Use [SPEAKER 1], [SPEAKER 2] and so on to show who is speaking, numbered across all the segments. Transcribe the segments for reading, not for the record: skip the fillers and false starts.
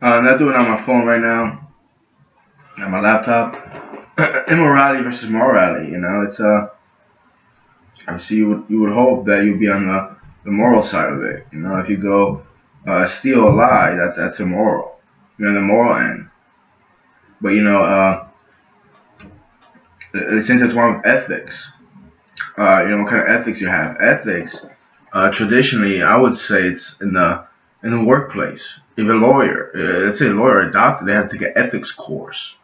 [SPEAKER 1] I'm not doing it on my phone right now, on my laptop. Immorality versus morality. It's obviously you would hope that you'd be on the moral side of it. If you go steal a lie, that's immoral. You're on the moral end. But it's intertwined with ethics. What kind of ethics you have. Ethics, traditionally, I would say it's in the workplace. If a lawyer, let's say a lawyer or a doctor, they have to take an ethics course.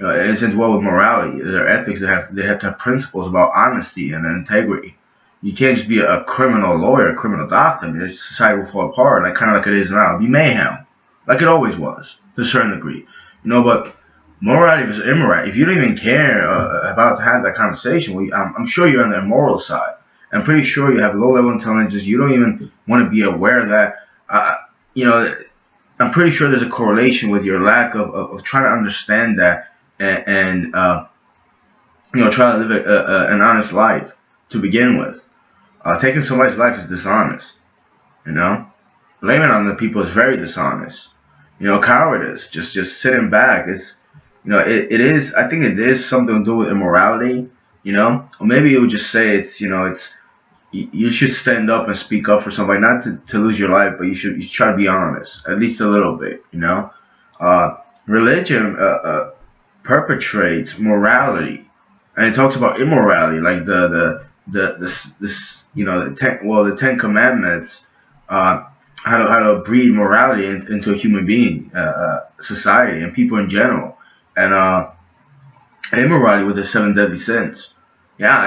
[SPEAKER 1] It's as well with morality. Their ethics, they have to have principles about honesty and integrity. You can't just be a criminal lawyer, a criminal doctor. I mean, society will fall apart, like kind of like it is now. It'll be mayhem, like it always was, to a certain degree. But morality versus immorality. If you don't even care about to have that conversation, well, I'm sure you're on the immoral side. I'm pretty sure you have low level intelligence. You don't even want to be aware of that. You know, I'm pretty sure there's a correlation with your lack of trying to understand that and try to live an honest life to begin with. Taking somebody's life is dishonest. You know, blaming on the people is very dishonest. Cowardice, just sitting back. It is. I think it is something to do with immorality. Or maybe you would just say it's you should stand up and speak up for somebody, not to lose your life, but you should try to be honest, at least a little bit. Religion perpetrates morality, and it talks about immorality, like the 10 Commandments, how to breed morality into a human being, society, and people in general, and immorality with the seven deadly sins. Yeah,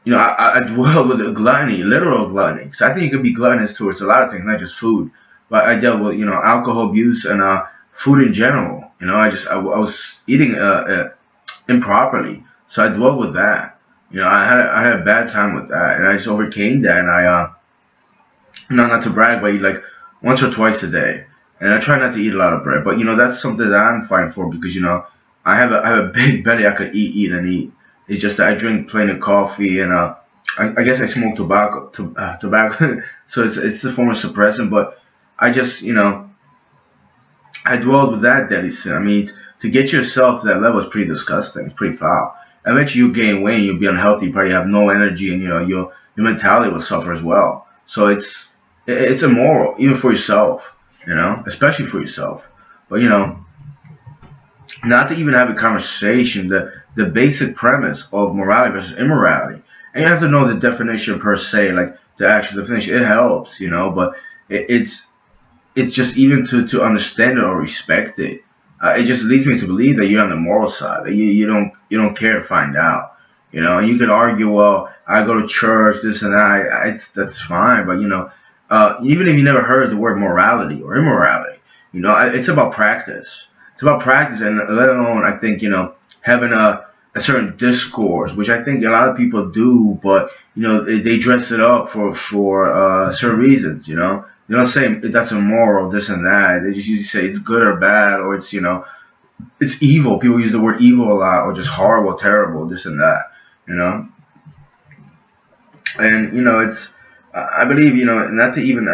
[SPEAKER 1] I dwell with gluttony, literal gluttony, because I think you could be gluttonous towards a lot of things, not just food. But I dealt with alcohol abuse and food in general. I was eating improperly, so I dwelled with that. I had a bad time with that, and I just overcame that, and not to brag, but I eat like once or twice a day, and I try not to eat a lot of bread. But that's something that I'm fighting for because I have a big belly. I could eat, and eat. It's just that I drink plenty of coffee, and I guess I smoke tobacco, so it's a form of suppressant. But I just I dwelled with that deadly sin. I mean, to get yourself to that level is pretty disgusting. It's pretty foul. Eventually, you gain weight, you'll be unhealthy. You probably have no energy, and your mentality will suffer as well. So it's immoral, even for yourself. Especially for yourself. But not to even have a conversation, the basic premise of morality versus immorality, and you have to know the definition per se, like the actual definition. It helps, but it's just even to understand it or respect it. It just leads me to believe that you're on the moral side. That you don't care to find out. And you could argue, well, I go to church, this and that. That's fine, but even if you never heard the word morality or immorality, it's about practice. It's about practice, and let alone I think having a certain discourse, which I think a lot of people do, but they dress it up for certain reasons. They don't say that's immoral, this and that. They just usually say it's good or bad, or it's evil. People use the word evil a lot, or just horrible, terrible, this and that. You know, and it's. I believe not to even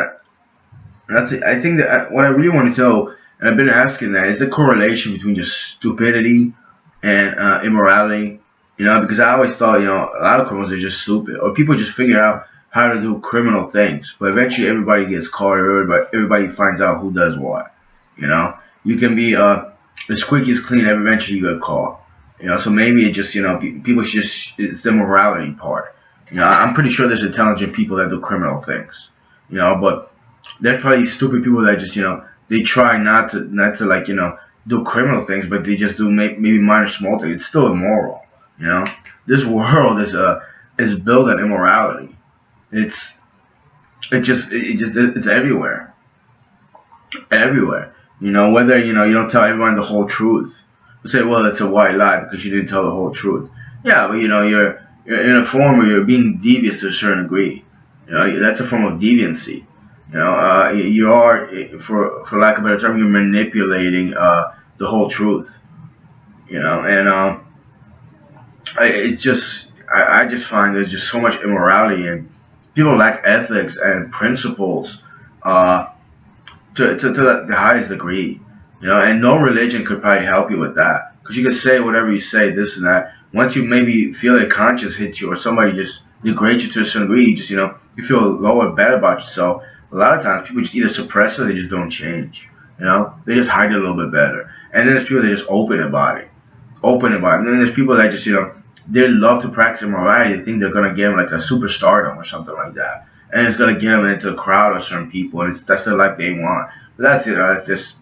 [SPEAKER 1] not to. I think that what I really want to know, and I've been asking that, is the correlation between just stupidity and immorality. Because I always thought a lot of criminals are just stupid, or people just figure out how to do criminal things, but eventually everybody gets caught. Everybody finds out who does what. You can be the squeakiest clean, eventually you get caught. So maybe it just people just it's the morality part. I'm pretty sure there's intelligent people that do criminal things. But there's probably stupid people that just they try not to like do criminal things, but they just do maybe minor small things. It's still immoral. You know, this world is built on immorality. It's it's everywhere, everywhere. Whether you don't tell everyone the whole truth. You say, well, it's a white lie because you didn't tell the whole truth. Yeah, but you're in a form where you're being devious to a certain degree. That's a form of deviancy. You are, for lack of a better term, you're manipulating the whole truth. And I just find there's just so much immorality and people lack ethics and principles. Uh, to the highest degree, and no religion could probably help you with that, because you could say whatever you say, this and that. Once you maybe feel a conscience hit you, or somebody just degrades you to a certain degree, you just, you feel low or bad about yourself. A lot of times people just either suppress it or they just don't change. They just hide it a little bit better. And then there's people that just open about it. And then there's people that just, they love to practice immorality. They think they're gonna get them like a superstardom or something like that, and it's gonna get them into a crowd of certain people, and that's the life they want. But that's it. That's just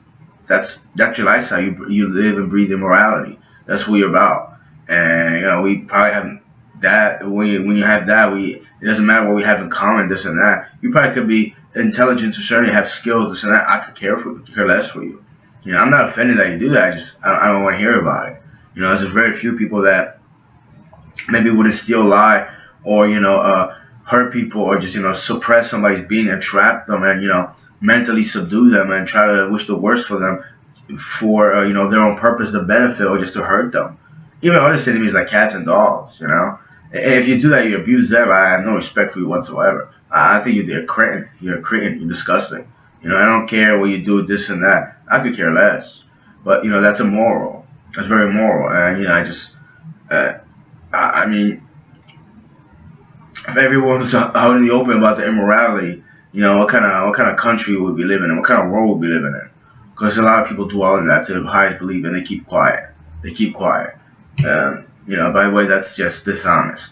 [SPEAKER 1] that's your lifestyle. You live and breathe immorality. That's who you're about. And we probably have that. When you have that, it doesn't matter what we have in common, this and that. You probably could be intelligent to certainly have skills, this and that. I could care less for you. I'm not offended that you do that. I don't want to hear about it. There's very few people that maybe wouldn't steal, lie, or hurt people, or just suppress somebody's being and trap them, and mentally subdue them and try to wish the worst for them for their own purpose, to benefit, or just to hurt them. Even other enemies like cats and dogs. If you do that, you abuse them. I have no respect for you whatsoever. I think you're a cretin. You're a cretin. You're disgusting. I don't care what you do, this and that. I could care less. But that's immoral. That's very immoral, and I just. I mean, if everyone was out in the open about the immorality, what kind of country would we live in, and what kind of world would we live in? Because a lot of people do all of that to the highest belief, and they keep quiet. They keep quiet. By the way, that's just dishonest.